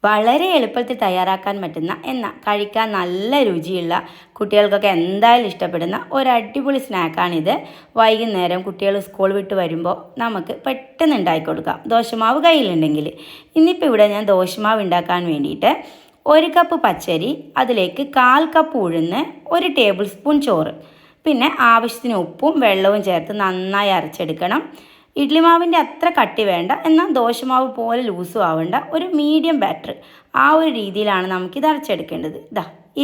വളരെ എളുപ്പത്തിൽ തയ്യാറാക്കാൻ പറ്റുന്ന എന്നാൽ കഴിക്കാൻ നല്ല രുചിയുള്ള കുട്ടികൾക്കൊക്കെ എന്തായാലും ഇഷ്ടപ്പെടുന്ന ഒരു അടിപൊളി സ്നാക്കാണിത്. വൈകുന്നേരം കുട്ടികൾ സ്കൂൾ വിട്ട് വരുമ്പോൾ നമുക്ക് പെട്ടെന്ന് ഉണ്ടാക്കി കൊടുക്കാം, ദോശമാവ് കയ്യിലുണ്ടെങ്കിൽ. ഇന്നിപ്പോൾ ഇവിടെ ഞാൻ ദോശമാവ് ഉണ്ടാക്കാൻ വേണ്ടിയിട്ട് 1 കപ്പ് പച്ചരി, അതിലേക്ക് 1/4 കപ്പ് ഉഴുന്ന്, 1 ടേബിൾ സ്പൂൺ ചോറ്, പിന്നെ ആവശ്യത്തിന് ഉപ്പും വെള്ളവും ചേർത്ത് നന്നായി അരച്ചെടുക്കണം. ഇഡ്ലി മാവിൻ്റെ അത്ര കട്ടി വേണ്ട, എന്നാൽ ദോശമാവ് പോലെ ലൂസും ആവേണ്ട, ഒരു മീഡിയം ബാറ്റർ. ആ ഒരു രീതിയിലാണ് നമുക്കിത് അരച്ചെടുക്കേണ്ടത്.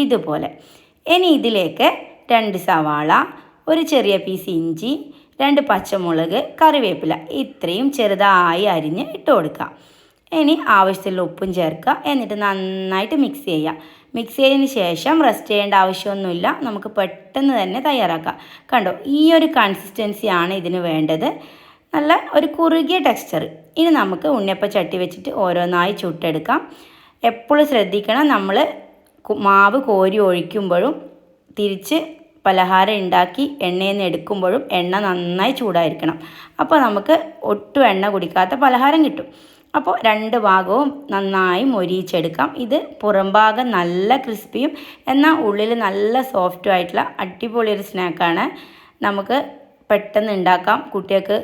ഇതുപോലെ. ഇനി ഇതിലേക്ക് 2 സവാള, ഒരു ചെറിയ പീസ് ഇഞ്ചി, 2 പച്ചമുളക്, കറിവേപ്പില ഇത്രയും ചെറുതായി അരിഞ്ഞ് ഇട്ട് കൊടുക്കാം. ഇനി ആവശ്യത്തിലുള്ള ഉപ്പും ചേർക്കുക. എന്നിട്ട് നന്നായിട്ട് മിക്സ് ചെയ്യുക. മിക്സ് ചെയ്തതിന് ശേഷം റെസ്റ്റ് ചെയ്യേണ്ട ആവശ്യമൊന്നുമില്ല, നമുക്ക് പെട്ടെന്ന് തന്നെ തയ്യാറാക്കാം. കണ്ടോ, ഈ ഒരു കൺസിസ്റ്റൻസിയാണ് ഇതിന് വേണ്ടത്. നല്ല ഒരു കുറുകിയ ടെക്സ്ചർ. ഇനി നമുക്ക് ഉണ്ണിയപ്പ ചട്ടി വെച്ചിട്ട് ഓരോന്നായി ചുട്ടെടുക്കാം. എപ്പോഴും ശ്രദ്ധിക്കണം, നമ്മൾ മാവ് കോരി ഒഴിക്കുമ്പോഴും തിരിച്ച് പലഹാരം ഉണ്ടാക്കി എണ്ണയിൽ നിന്ന് എടുക്കുമ്പോഴും എണ്ണ നന്നായി ചൂടായിരിക്കണം. അപ്പോൾ നമുക്ക് ഒട്ടും എണ്ണ കുടിക്കാത്ത പലഹാരം കിട്ടും. അപ്പോൾ 2 ഭാഗവും നന്നായി മൊരിയിച്ചെടുക്കാം. ഇത് പുറം ഭാഗം നല്ല ക്രിസ്പിയും എന്നാൽ ഉള്ളിൽ നല്ല സോഫ്റ്റും ആയിട്ടുള്ള അടിപൊളി ഒരു സ്നാക്കാണ്. നമുക്ക് പെട്ടെന്ന് ഉണ്ടാക്കാം. കുട്ടികൾക്ക്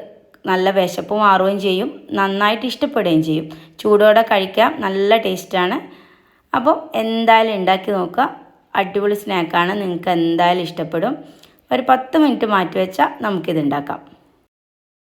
നല്ല വിശപ്പ് മാറുകയും ചെയ്യും, നന്നായിട്ട് ഇഷ്ടപ്പെടുകയും ചെയ്യും. ചൂടോടെ കഴിക്കാം, നല്ല ടേസ്റ്റാണ്. അപ്പോൾ എന്തായാലും ഉണ്ടാക്കി നോക്കുക. അടിപൊളി സ്നാക്കാണ്, നിങ്ങൾക്ക് എന്തായാലും ഇഷ്ടപ്പെടും. ഒരു 10 മിനിറ്റ് മാറ്റി വെച്ചാൽ നമുക്കിത് ഉണ്ടാക്കാം.